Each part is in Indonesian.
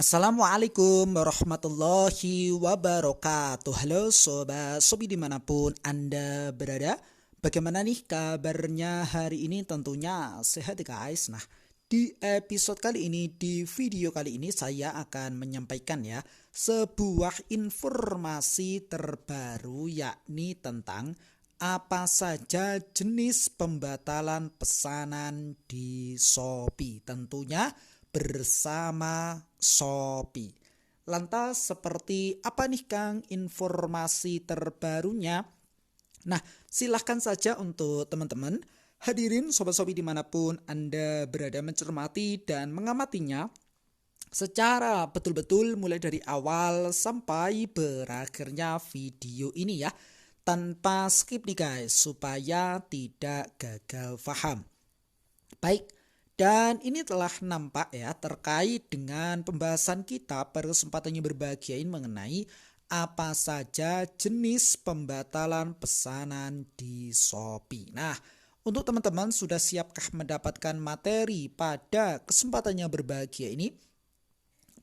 Assalamualaikum warahmatullahi wabarakatuh. Halo sobat sobi dimanapun Anda berada. Bagaimana nih kabarnya hari ini? Tentunya sehat ya guys. Nah, di episode kali ini, di video kali ini saya akan menyampaikan ya sebuah informasi terbaru, yakni tentang apa saja jenis pembatalan pesanan di Shopee. Tentunya bersama Shopee. Lantas seperti apa nih Kang informasi terbarunya? Nah, silahkan saja untuk teman-teman hadirin sobat Shopee dimanapun Anda berada mencermati dan mengamatinya secara betul-betul mulai dari awal sampai berakhirnya video ini ya, tanpa skip nih guys, supaya tidak gagal paham. Baik, dan ini telah nampak ya terkait dengan pembahasan kita pada kesempatan yang berbahagia ini mengenai apa saja jenis pembatalan pesanan di Shopee. Nah, untuk teman-teman sudah siapkah mendapatkan materi pada kesempatan yang berbahagia ini?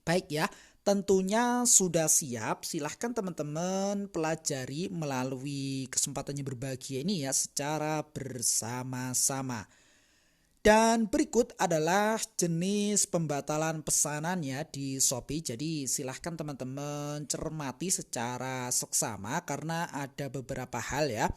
Baik ya, tentunya sudah siap. Silahkan teman-teman pelajari melalui kesempatan yang berbahagia ini ya secara bersama-sama. Dan berikut adalah jenis pembatalan pesanannya di Shopee. Jadi silahkan teman-teman cermati secara seksama karena ada beberapa hal ya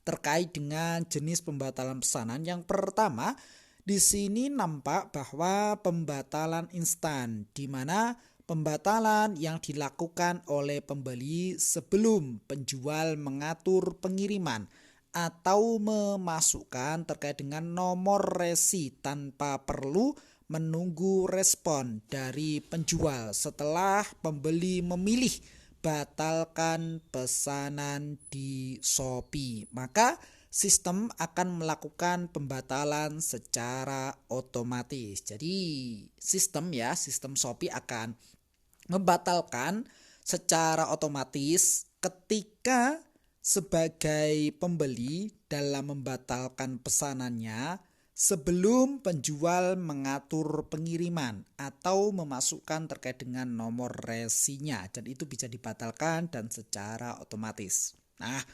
terkait dengan jenis pembatalan pesanan. Yang pertama, di sini nampak bahwa pembatalan instan, di mana pembatalan yang dilakukan oleh pembeli sebelum penjual mengatur pengiriman atau memasukkan terkait dengan nomor resi tanpa perlu menunggu respon dari penjual setelah pembeli memilih batalkan pesanan di Shopee. Maka sistem akan melakukan pembatalan secara otomatis. Jadi sistem Shopee akan membatalkan secara otomatis ketika sebagai pembeli dalam membatalkan pesanannya sebelum penjual mengatur pengiriman atau memasukkan terkait dengan nomor resinya, dan itu bisa dibatalkan dan secara otomatis. Nah,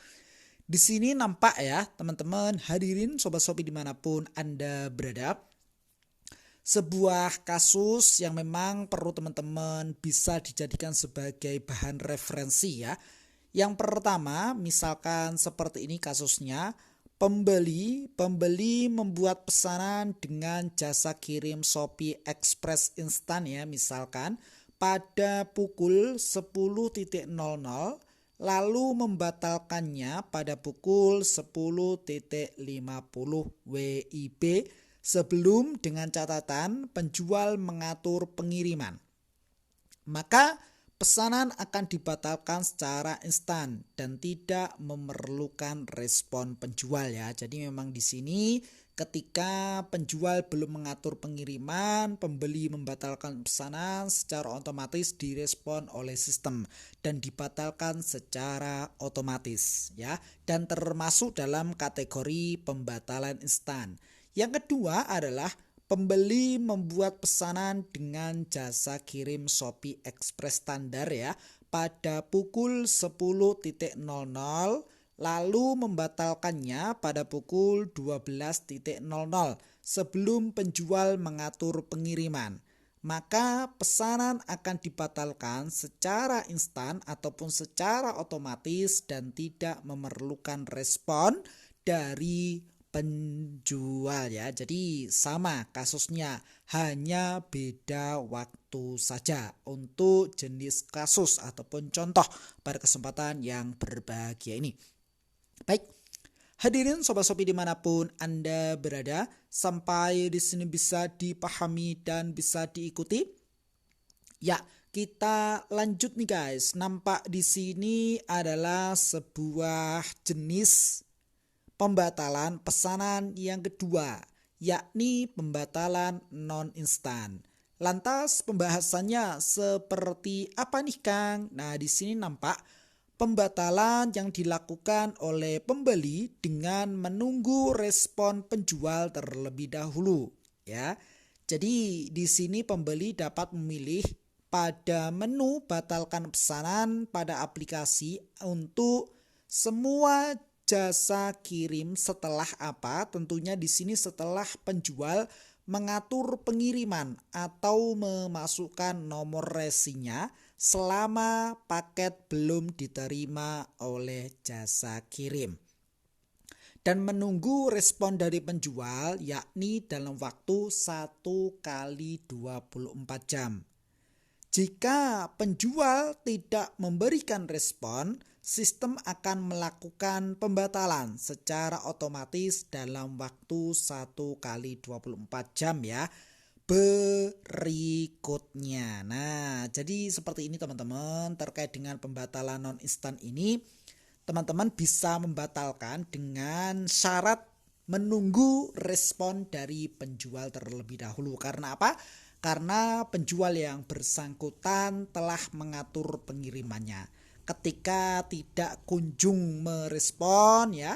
di sini nampak ya teman-teman hadirin sobat Shopee dimanapun Anda berada, sebuah kasus yang memang perlu teman-teman bisa dijadikan sebagai bahan referensi ya. Yang pertama, misalkan seperti ini kasusnya, pembeli membuat pesanan dengan jasa kirim Shopee Express Instan ya, misalkan pada pukul 10.00 lalu membatalkannya pada pukul 10.50 WIB sebelum dengan catatan penjual mengatur pengiriman. Maka pesanan akan dibatalkan secara instan dan tidak memerlukan respon penjual ya. Jadi memang di sini ketika penjual belum mengatur pengiriman, pembeli membatalkan pesanan secara otomatis direspon oleh sistem dan dibatalkan secara otomatis ya, dan termasuk dalam kategori pembatalan instan. Yang kedua adalah pembeli membuat pesanan dengan jasa kirim Shopee Express standar ya pada pukul 10.00 lalu membatalkannya pada pukul 12.00 sebelum penjual mengatur pengiriman. Maka pesanan akan dibatalkan secara instan ataupun secara otomatis dan tidak memerlukan respon dari penjual ya. Jadi sama kasusnya, hanya beda waktu saja untuk jenis kasus ataupun contoh pada kesempatan yang berbahagia ini. Baik, hadirin sobat Shopee dimanapun Anda berada, sampai di sini bisa dipahami dan bisa diikuti. Ya, kita lanjut nih guys. Nampak di sini adalah sebuah jenis pembatalan pesanan yang kedua, yakni pembatalan non-instan. Lantas pembahasannya seperti apa nih Kang? Nah, di sini nampak pembatalan yang dilakukan oleh pembeli dengan menunggu respon penjual terlebih dahulu ya. Jadi di sini pembeli dapat memilih pada menu batalkan pesanan pada aplikasi untuk semua jasa kirim setelah apa? Tentunya di sini setelah penjual mengatur pengiriman atau memasukkan nomor resinya selama paket belum diterima oleh jasa kirim. Dan menunggu respon dari penjual yakni dalam waktu 1 kali 24 jam. Jika penjual tidak memberikan respon, sistem akan melakukan pembatalan secara otomatis dalam waktu 1 kali 24 jam ya berikutnya. Nah, jadi seperti ini teman-teman, terkait dengan pembatalan non instan ini, teman-teman bisa membatalkan dengan syarat menunggu respon dari penjual terlebih dahulu. Karena apa? Karena penjual yang bersangkutan telah mengatur pengirimannya. Ketika tidak kunjung merespon ya,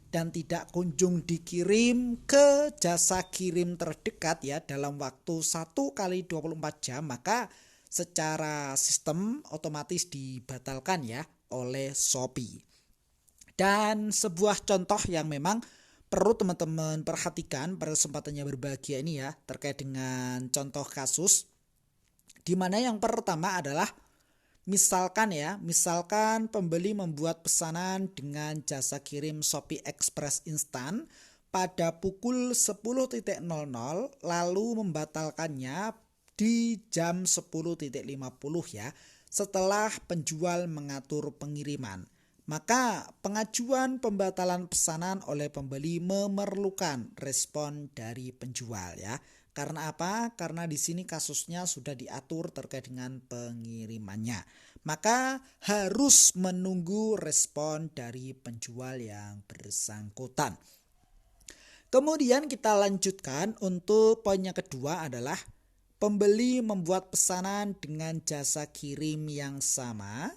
dan tidak kunjung dikirim ke jasa kirim terdekat ya dalam waktu 1 kali 24 jam, maka secara sistem otomatis dibatalkan ya oleh Shopee. Dan sebuah contoh yang memang perlu teman-teman perhatikan pada kesempatannya berbahagia ini ya, terkait dengan contoh kasus, di mana yang pertama adalah misalkan pembeli membuat pesanan dengan jasa kirim Shopee Express Instan pada pukul 10.00 lalu membatalkannya di jam 10.50 ya setelah penjual mengatur pengiriman. Maka pengajuan pembatalan pesanan oleh pembeli memerlukan respon dari penjual ya. Karena apa? Karena di sini kasusnya sudah diatur terkait dengan pengirimannya. Maka harus menunggu respon dari penjual yang bersangkutan. Kemudian kita lanjutkan untuk poin yang kedua adalah pembeli membuat pesanan dengan jasa kirim yang sama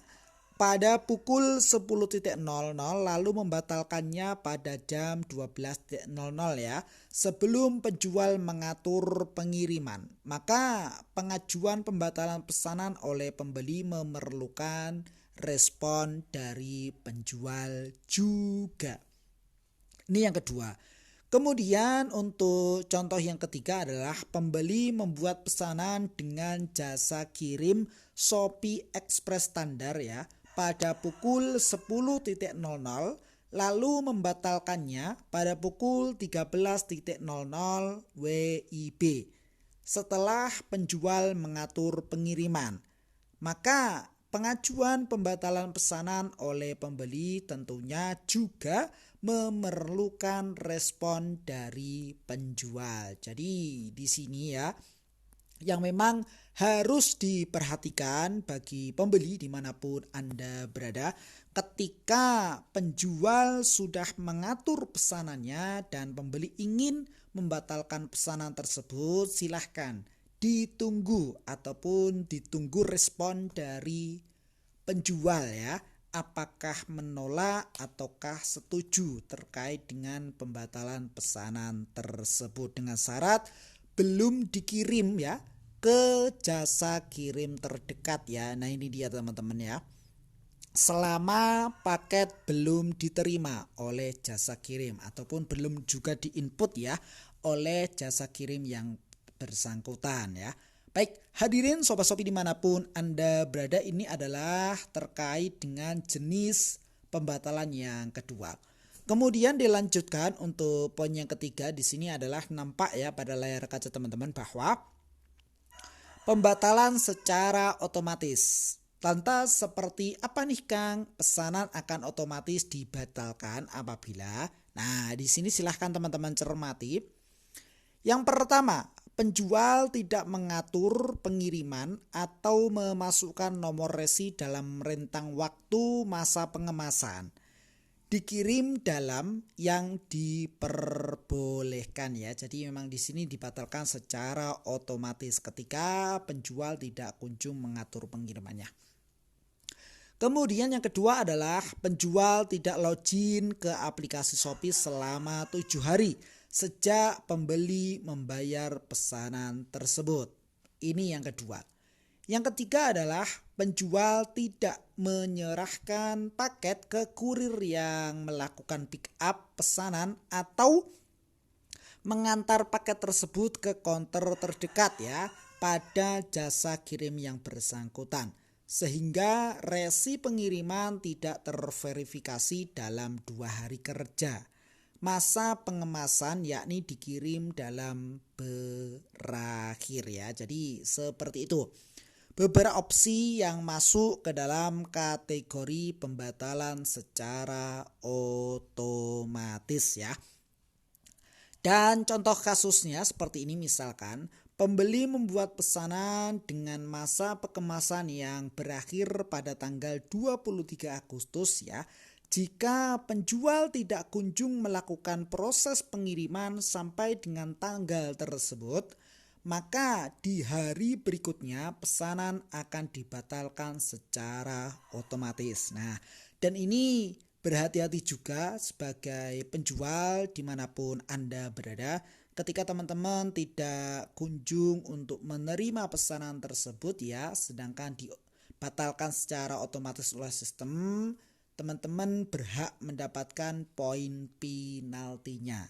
pada pukul 10.00 lalu membatalkannya pada jam 12.00 ya sebelum penjual mengatur pengiriman. Maka pengajuan pembatalan pesanan oleh pembeli memerlukan respon dari penjual juga. Ini yang kedua. Kemudian untuk contoh yang ketiga adalah pembeli membuat pesanan dengan jasa kirim Shopee Express standar ya pada pukul 10.00 lalu membatalkannya pada pukul 13.00 WIB setelah penjual mengatur pengiriman. Maka pengajuan pembatalan pesanan oleh pembeli tentunya juga memerlukan respon dari penjual. Jadi di sini ya yang memang harus diperhatikan bagi pembeli dimanapun Anda berada, ketika penjual sudah mengatur pesanannya dan pembeli ingin membatalkan pesanan tersebut, silahkan ditunggu respon dari penjual ya, apakah menolak ataukah setuju terkait dengan pembatalan pesanan tersebut dengan syarat belum dikirim ya ke jasa kirim terdekat ya. Nah ini dia teman-teman ya. Selama paket belum diterima oleh jasa kirim ataupun belum juga diinput ya oleh jasa kirim yang bersangkutan ya. Baik, hadirin Sobat Shopee dimanapun Anda berada, ini adalah terkait dengan jenis pembatalan yang kedua. Kemudian dilanjutkan untuk poin yang ketiga, di sini adalah nampak ya pada layar kaca teman-teman bahwa pembatalan secara otomatis. Lantas seperti apa nih Kang? Pesanan akan otomatis dibatalkan apabila. Nah, di sini silahkan teman-teman cermati. Yang pertama, penjual tidak mengatur pengiriman atau memasukkan nomor resi dalam rentang waktu masa pengemasan. Dikirim dalam yang diperbolehkan ya. Jadi memang di sini dibatalkan secara otomatis ketika penjual tidak kunjung mengatur pengirimannya. Kemudian yang kedua adalah penjual tidak login ke aplikasi Shopee selama 7 hari sejak pembeli membayar pesanan tersebut. Ini yang kedua. Yang ketiga adalah penjual tidak menyerahkan paket ke kurir yang melakukan pick up pesanan atau mengantar paket tersebut ke konter terdekat ya pada jasa kirim yang bersangkutan, sehingga resi pengiriman tidak terverifikasi dalam 2 hari kerja. Masa pengemasan yakni dikirim dalam berakhir ya. Jadi seperti itu. Beberapa opsi yang masuk ke dalam kategori pembatalan secara otomatis ya. Dan contoh kasusnya seperti ini, misalkan pembeli membuat pesanan dengan masa pengemasan yang berakhir pada tanggal 23 Agustus ya. Jika penjual tidak kunjung melakukan proses pengiriman sampai dengan tanggal tersebut, maka di hari berikutnya pesanan akan dibatalkan secara otomatis. Nah, dan ini berhati-hati juga sebagai penjual dimanapun Anda berada ketika teman-teman tidak kunjung untuk menerima pesanan tersebut ya, sedangkan dibatalkan secara otomatis oleh sistem, teman-teman berhak mendapatkan poin penaltinya.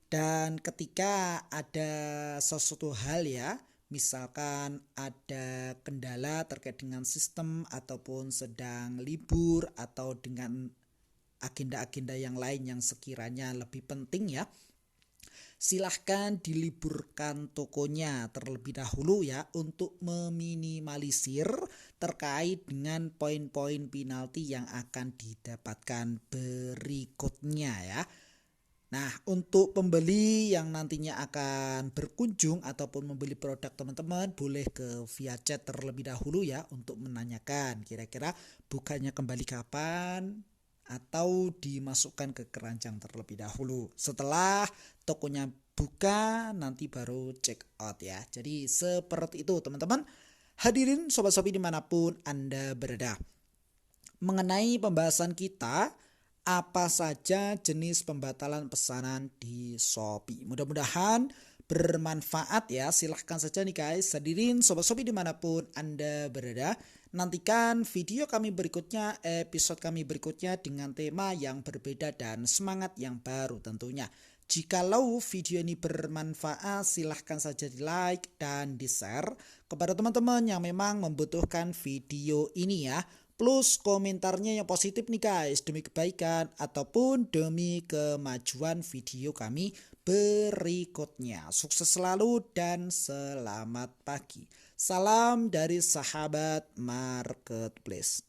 Dan ketika ada sesuatu hal ya, misalkan ada kendala terkait dengan sistem ataupun sedang libur atau dengan agenda-agenda yang lain yang sekiranya lebih penting ya, silahkan diliburkan tokonya terlebih dahulu ya untuk meminimalisir terkait dengan poin-poin penalti yang akan didapatkan berikutnya ya. Nah, untuk pembeli yang nantinya akan berkunjung ataupun membeli produk teman-teman, boleh ke via chat terlebih dahulu ya untuk menanyakan kira-kira bukanya kembali kapan atau dimasukkan ke keranjang terlebih dahulu. Setelah tokonya buka, nanti baru check out ya. Jadi seperti itu teman-teman. Hadirin Sobat Shopee dimanapun Anda berada. Mengenai pembahasan kita, apa saja jenis pembatalan pesanan di Shopee. Mudah-mudahan bermanfaat ya. Silahkan saja nih guys, hadirin Sobat Shopee dimanapun Anda berada. Nantikan video kami berikutnya, episode kami berikutnya dengan tema yang berbeda dan semangat yang baru tentunya. Jikalau video ini bermanfaat, silahkan saja di like dan di share kepada teman-teman yang memang membutuhkan video ini ya. Plus komentarnya yang positif nih guys, demi kebaikan ataupun demi kemajuan video kami berikutnya. Sukses selalu dan selamat pagi. Salam dari sahabat marketplace.